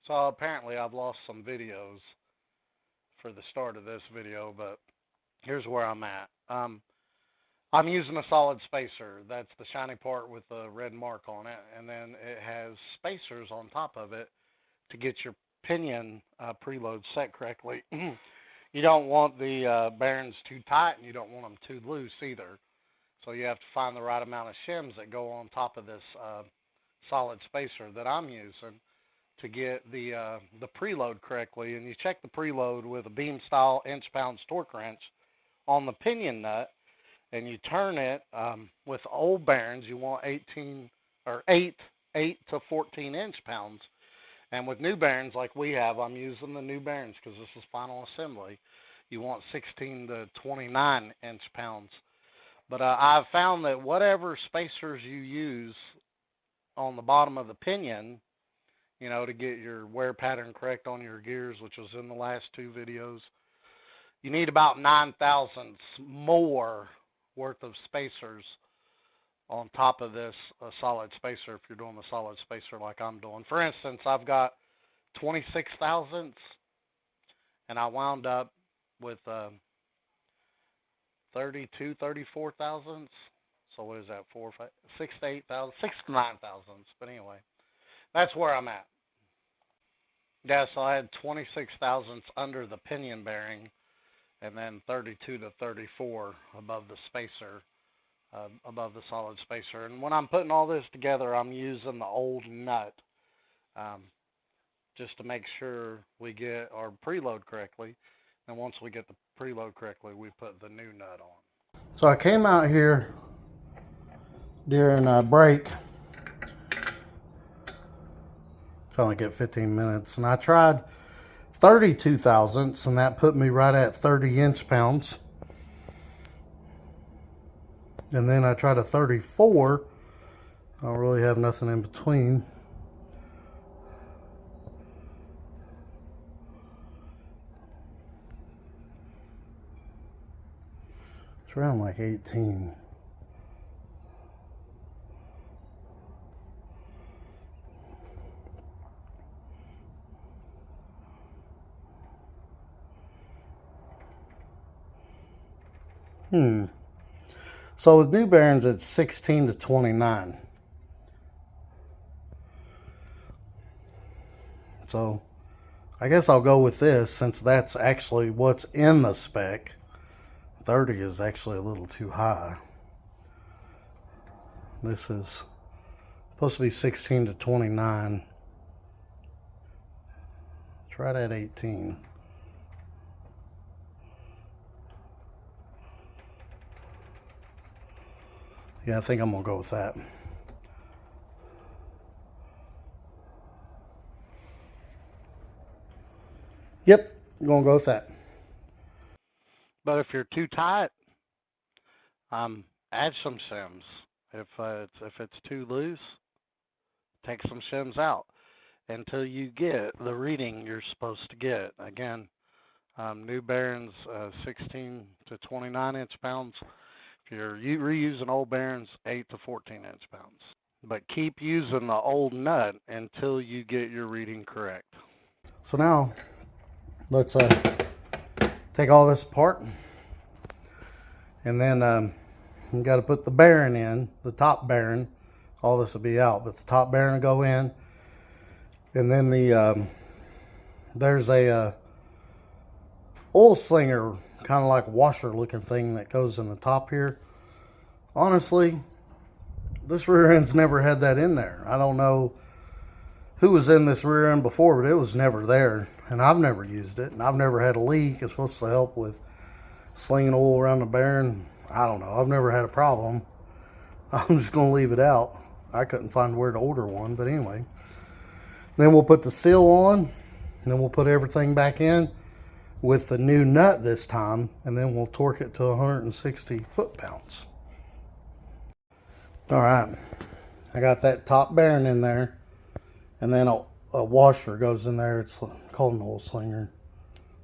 So apparently I've lost some videos for the start of this video, but here's where I'm at. I'm using a solid spacer. That's the shiny part with the red mark on it, and then it has spacers on top of it to get your pinion preload set correctly. You don't want the bearings too tight, and you don't want them too loose either. So you have to find the right amount of shims that go on top of this solid spacer that I'm using to get the preload correctly. And you check the preload with a beam style inch-pounds torque wrench on the pinion nut, and you turn it with old bearings. You want 18 or 8 to 14 inch-pounds. And with new bearings like we have, I'm using the new bearings because this is final assembly. You want 16 to 29 inch-pounds. But I've found that whatever spacers you use on the bottom of the pinion, to get your wear pattern correct on your gears, which was in the last two videos, you need about 9 thousandths more worth of spacers on top of this solid spacer if you're doing the solid spacer like I'm doing. For instance, I've got 26 thousandths, and I wound up with 32, 34 thousandths. So what is that? 4, 5, 6 to 8 thousand, 6 to 9 thousandths. But anyway, that's where I'm at. Yeah, so I had 26 thousandths under the pinion bearing, and then 32 to 34 above the spacer, above the solid spacer. And when I'm putting all this together, I'm using the old nut just to make sure we get our preload correctly. And once we get the preload correctly, we put the new nut on. So I came out here during a break, trying to get 15 minutes, and I tried 32 thousandths, and that put me right at 30 inch-pounds. And then I tried a 34. I don't really have nothing in between. It's around like 18. So with new bearings, it's 16 to 29. So I guess I'll go with this since that's actually what's in the spec. 30 is actually a little too high. This is supposed to be 16 to 29. It's right at 18. Yeah, I think I'm gonna go with that. Yep, I'm gonna go with that. But if you're too tight, add some shims. If it's too loose, take some shims out until you get the reading you're supposed to get. Again, new bearings, 16 to 29 inch-pounds. If you're reusing old bearings, 8 to 14 inch-pounds. But keep using the old nut until you get your reading correct. So now, let's take all this apart. And then you got to put the bearing in, the top bearing. All this will be out, but the top bearing will go in. And then there's a oil slinger, kind of like washer looking thing that goes in the top here. Honestly, this rear end's never had that in there. I don't know who was in this rear end before, but it was never there. And I've never used it, and I've never had a leak. It's supposed to help with slinging oil around the bearing. I don't know. I've never had a problem. I'm just going to leave it out. I couldn't find where to order one, but anyway. Then we'll put the seal on, and then we'll put everything back in with the new nut this time, and then we'll torque it to 160 foot-pounds. All right, I got that top bearing in there, and then a washer goes in there. It's called an oil slinger.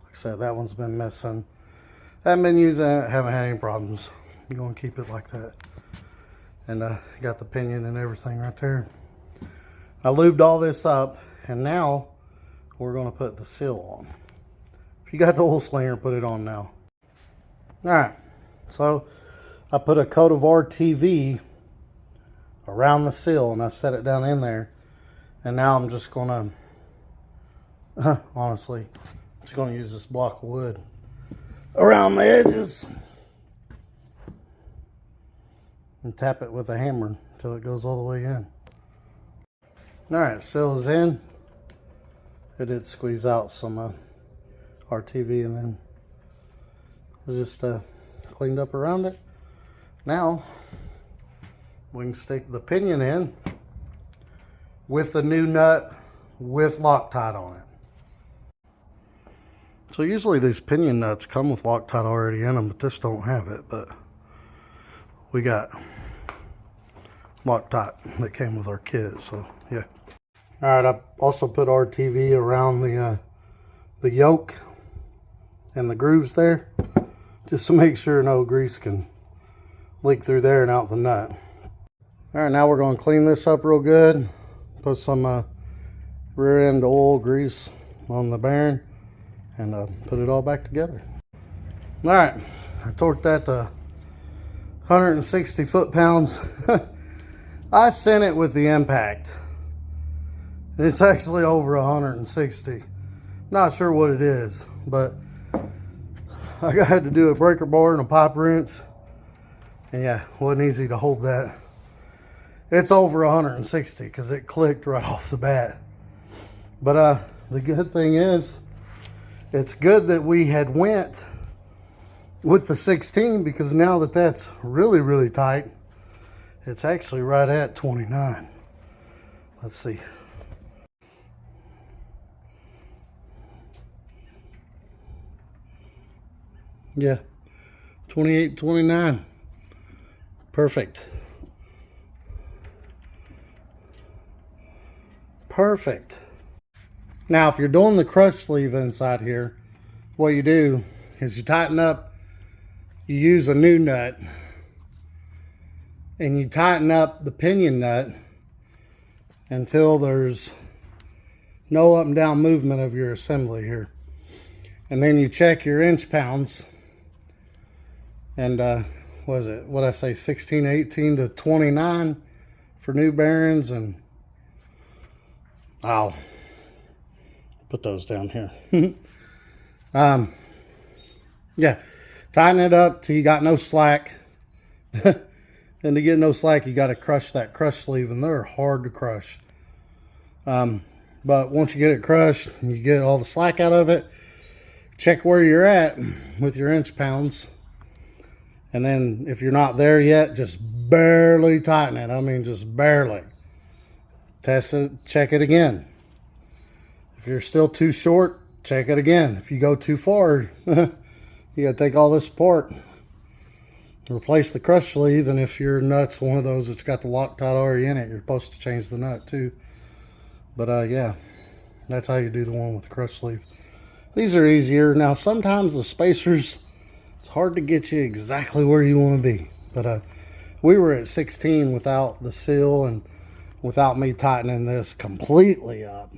Like I said, that one's been missing. Haven't been using it, haven't had any problems. I'm going to keep it like that. And got the pinion and everything right there. I lubed all this up, and now we're going to put the seal on. If you got the oil slinger, put it on now. Alright, so I put a coat of RTV around the seal and I set it down in there. And now I'm just going to, honestly, I'm just going to use this block of wood around the edges and tap it with a hammer until it goes all the way in. Alright, seal is in. It did squeeze out some RTV, and then I just cleaned up around it. Now we can stick the pinion in with the new nut with Loctite on it. So usually these pinion nuts come with Loctite already in them, but this don't have it. But we got Loctite that came with our kit, so yeah. All right, I also put RTV around the yoke and the grooves there, just to make sure no grease can leak through there and out the nut. All right, now we're going to clean this up real good. Put some rear end oil grease on the bearing and put it all back together. All right, I torqued that to 160 foot-pounds. I sent it with the impact. It's actually over 160. Not sure what it is, but I had to do a breaker bar and a pipe wrench. And yeah, wasn't easy to hold that. It's over 160 because it clicked right off the bat. But the good thing is, it's good that we had went with the 16, because now that that's really, really tight, it's actually right at 29. Let's see. Yeah, 28, 29. Perfect. Perfect. Now, if you're doing the crush sleeve inside here, what you do is you tighten up, you use a new nut, and you tighten up the pinion nut until there's no up and down movement of your assembly here. And then you check your inch pounds. And what is it? What I say, 16, 18 to 29 for new bearings, and I'll put those down here. Yeah, tighten it up till you got no slack. And to get no slack, you got to crush that crush sleeve, and they're hard to crush. But once you get it crushed and you get all the slack out of it, check where you're at with your inch pounds. And then if you're not there yet, just barely tighten it. I mean, just barely. Test it, check it again. If you're still too short, check it again. If you go too far, you gotta take all this apart, replace the crush sleeve. And if your nut's one of those that's got the Loctite already in it, you're supposed to change the nut too. But yeah, that's how you do the one with the crush sleeve. These are easier. Now, sometimes the spacers, it's hard to get you exactly where you want to be. But we were at 16 without the seal and without me tightening this completely up.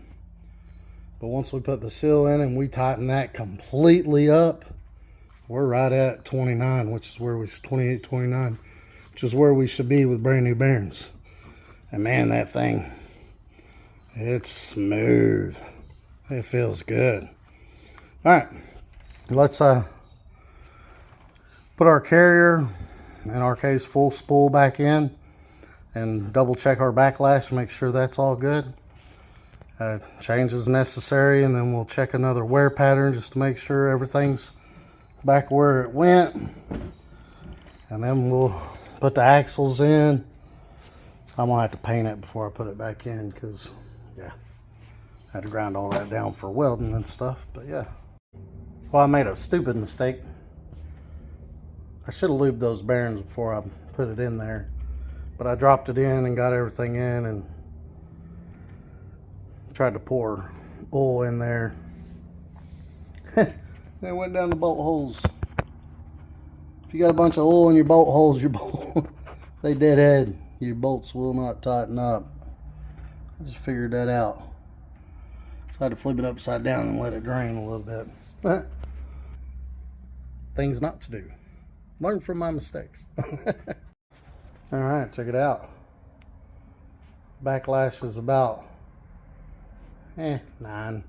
But once we put the seal in and we tighten that completely up, we're right at 29, which is where we 28, 29, which is where we should be with brand new bearings. And man, that thing, it's smooth. It feels good. All right, let's put our carrier, in our case full spool, back in and double check our backlash, make sure that's all good. Change is necessary, and then we'll check another wear pattern just to make sure everything's back where it went. And then we'll put the axles in. I'm gonna have to paint it before I put it back in, because yeah, I had to grind all that down for welding and stuff. But yeah, well, I made a stupid mistake. I should have lubed those bearings before I put it in there, but I dropped it in and got everything in and tried to pour oil in there. It went down the bolt holes. If you got a bunch of oil in your bolt holes, they deadhead. Your bolts will not tighten up. I just figured that out. So I had to flip it upside down and let it drain a little bit. Things not to do. Learn from my mistakes. All right, check it out. Backlash is about 9.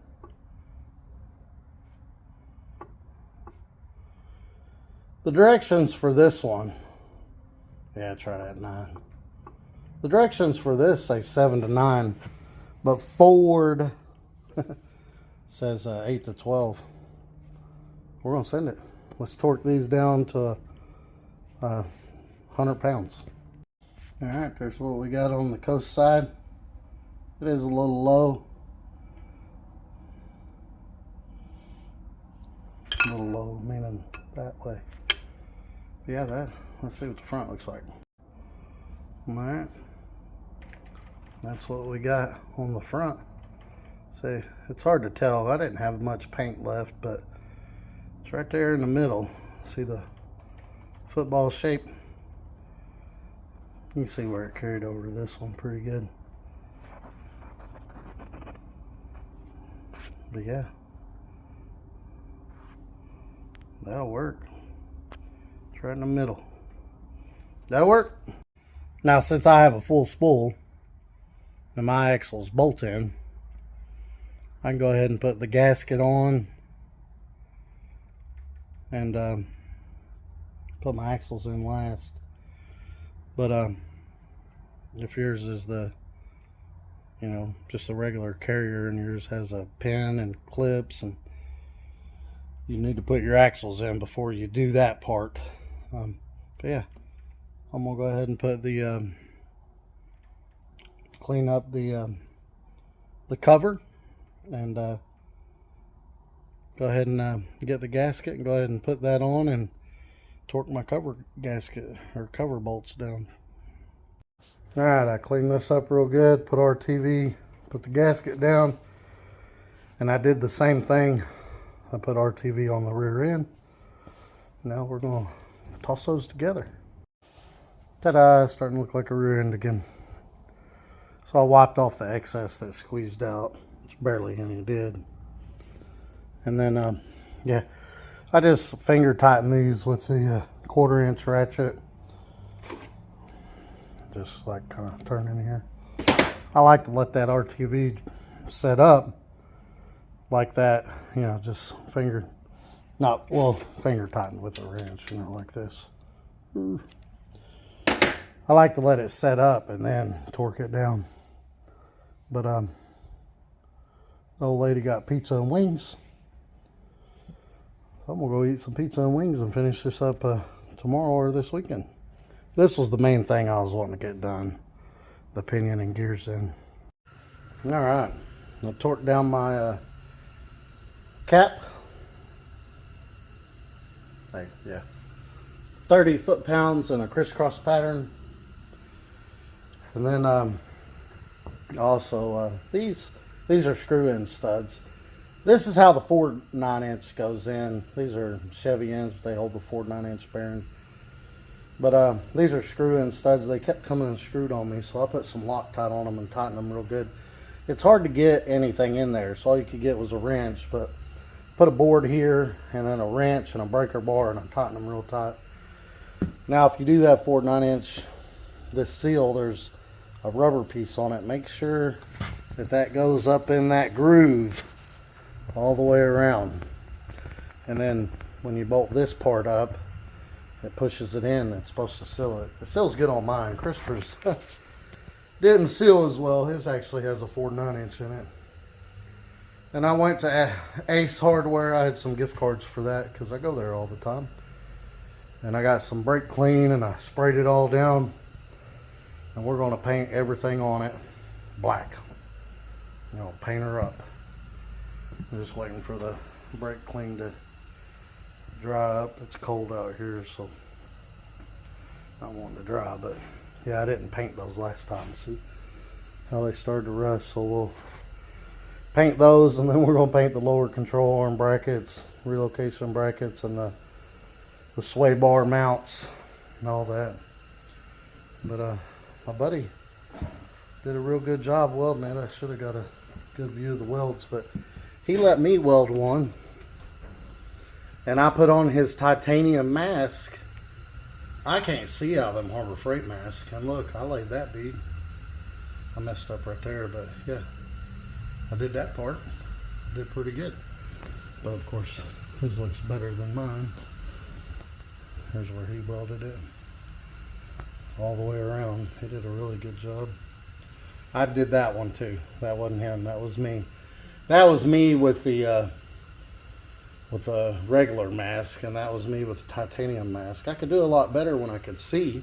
The directions for this one, yeah, try that 9. The directions for this say 7 to 9, but Ford says 8 to 12. We're gonna send it. Let's torque these down to 100 pounds. All right, there's what we got on the coast side. It is a little low. A little low, meaning that way. Yeah, that. Let's see what the front looks like. All right. That's what we got on the front. See, it's hard to tell. I didn't have much paint left, but it's right there in the middle. See the football shape? You can see where it carried over to this one pretty good. But yeah, that'll work. It's right in the middle. That'll work. Now, since I have a full spool and my axle's bolt in, I can go ahead and put the gasket on and put my axles in last. But if yours is the, just a regular carrier and yours has a pin and clips, and you need to put your axles in before you do that part. But yeah, I'm gonna go ahead and put the clean up the cover and go ahead and get the gasket and go ahead and put that on and torque my cover gasket or cover bolts down. All right, I cleaned this up real good, put RTV, put the gasket down, and I did the same thing. I put RTV on the rear end. Now we're gonna toss those together. Ta-da, it's starting to look like a rear end again. So I wiped off the excess that squeezed out. It's barely any did. And then, yeah, I just finger tighten these with the 1/4-inch ratchet. Just like kind of turn in here. I like to let that RTV set up like that, just finger tighten with a wrench, like this. I like to let it set up and then torque it down. But the old lady got pizza and wings. So I'm gonna go eat some pizza and wings and finish this up tomorrow or this weekend. This was the main thing I was wanting to get done, the pinion and gears in. All right, I'll torque down my cap. Hey, yeah, 30 foot-pounds in a crisscross pattern. And then also these are screw-in studs. This is how the Ford 9-inch goes in. These are Chevy ends, but they hold the Ford 9-inch bearing. But these are screw-in studs. They kept coming unscrewed on me, so I put some Loctite on them and tightened them real good. It's hard to get anything in there, so all you could get was a wrench. But put a board here, and then a wrench and a breaker bar, and I tightened them real tight. Now, if you do have Ford 9-inch, this seal, there's a rubber piece on it. Make sure that goes up in that groove all the way around. And then when you bolt this part up, it pushes it in. It's supposed to seal it. It seals good on mine. Christopher's didn't seal as well. His actually has a Ford 9-inch in it. And I went to Ace Hardware. I had some gift cards for that because I go there all the time. And I got some brake clean and I sprayed it all down. And we're going to paint everything on it black. Paint her up. I'm just waiting for the brake clean to dry up. It's cold out here, so I want it to dry. But yeah, I didn't paint those last time. See how they started to rust? So we'll paint those, and then we're going to paint the lower control arm brackets, relocation brackets, and the sway bar mounts and all that. But my buddy did a real good job welding it. I should have got a good view of the welds. But he let me weld one, and I put on his titanium mask. I can't see out of them Harbor Freight masks. And look, I laid that bead. I messed up right there, but yeah, I did that part. Did pretty good. But of course, his looks better than mine. Here's where he welded it. All the way around. He did a really good job. I did that one too. That wasn't him. That was me. That was me with the regular mask, and that was me with the titanium mask. I could do a lot better when I could see.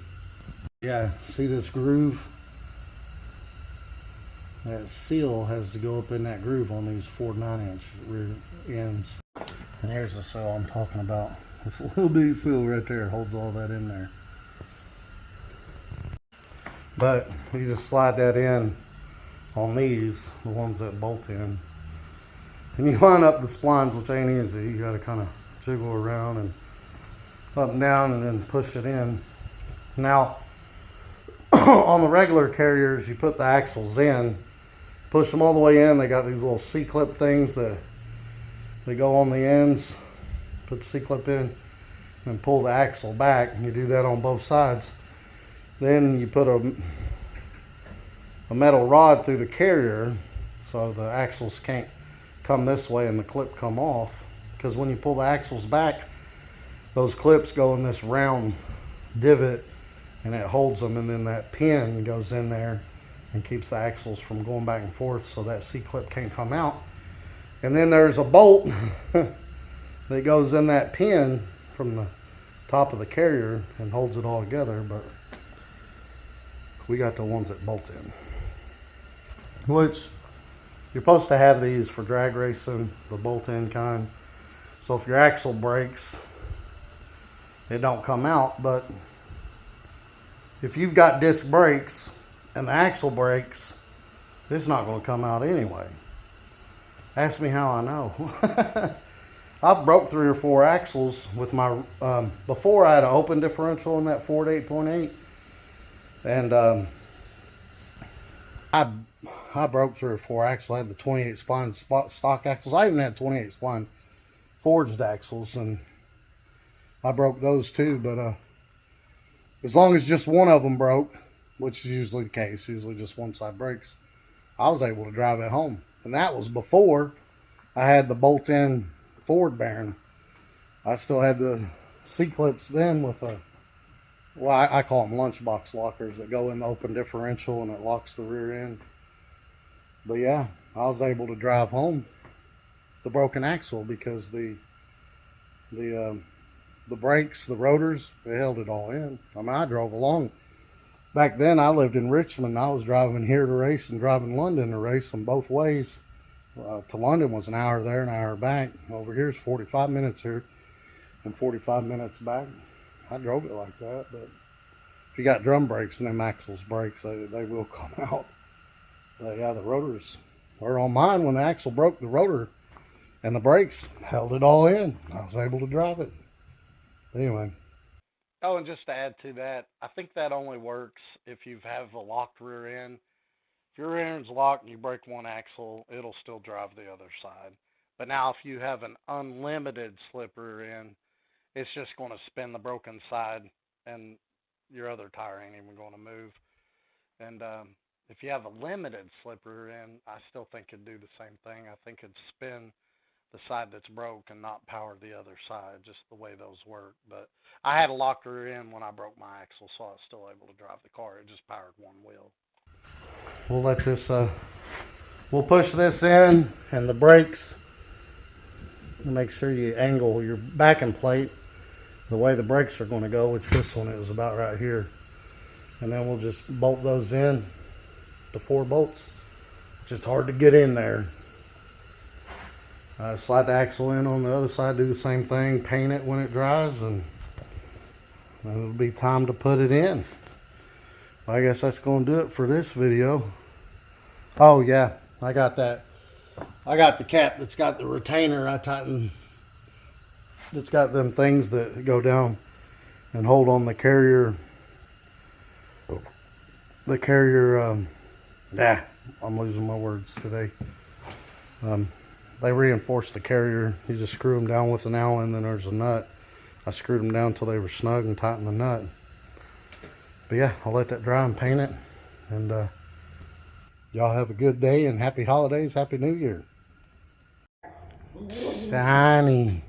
Yeah, see this groove? That seal has to go up in that groove on these 4 9-inch rear ends. And here's the seal I'm talking about. This little bitty seal right there holds all that in there. But you just slide that in on these, the ones that bolt in. And you line up the splines, which ain't easy. You gotta kind of jiggle around and up and down and then push it in. Now, on the regular carriers, you put the axles in, push them all the way in. They got these little C-clip things that they go on the ends. Put the C-clip in and pull the axle back. You do that on both sides. Then you put a metal rod through the carrier so the axles can't come this way and the clip come off, because when you pull the axles back, those clips go in this round divot and it holds them, and then that pin goes in there and keeps the axles from going back and forth, so that C-clip can't come out. And then there's a bolt that goes in that pin from the top of the carrier and holds it all together, but we got the ones that bolt in, which you're supposed to have these for drag racing, the bolt-in kind. So if your axle breaks, it don't come out. But if you've got disc brakes and the axle breaks, it's not going to come out anyway. Ask me how I know. I've broke 3 or 4 axles with my, before I had an open differential in that Ford 8.8. And I broke 3 or 4 axles. I had the 28 spline stock axles. I even had 28 spline forged axles, and I broke those too. But as long as just one of them broke, which is usually the case, usually just one side breaks, I was able to drive it home. And that was before I had the bolt-in Ford bearing. I still had the C-clips then with a, well, I call them lunchbox lockers that go in the open differential and it locks the rear end. But yeah, I was able to drive home the broken axle because the brakes, the rotors, they held it all in. I mean, I drove along. Back then, I lived in Richmond. I was driving here to race and driving London to race them both ways. To London was an hour there, an hour back. Over here is 45 minutes here and 45 minutes back. I drove it like that, but if you got drum brakes and them axles brakes, they will come out. But yeah, the rotors were on mine. When the axle broke, the rotor and the brakes held it all in. I was able to drive it. Anyway. Oh, and just to add to that, I think that only works if you have a locked rear end. If your rear end's locked and you break one axle, it'll still drive the other side. But now if you have an unlimited slip rear end, it's just going to spin the broken side and your other tire ain't even going to move. And if you have a limited slip rear end, I still think it'd do the same thing. I think it'd spin the side that's broke and not power the other side, just the way those work. But I had a locked rear end when I broke my axle, so I was still able to drive the car. It just powered one wheel. We'll let this, we'll push this in and the brakes. Make sure you angle your backing plate the way the brakes are going to go, which this one is about right here. And then we'll just bolt those in, the 4 bolts, which is hard to get in there. Slide the axle in on the other side, do the same thing, paint it when it dries, and then it'll be time to put it in. I guess that's going to do it for this video. Oh yeah, I got that. I got the cap that's got the retainer. I tightened. It's got them things that go down and hold on the carrier. I'm losing my words today. They reinforce the carrier. You just screw them down with an Allen, then there's a nut. I screwed them down until they were snug and tightened the nut. But yeah, I'll let that dry and paint it. And y'all have a good day and happy holidays, happy new year. Shiny.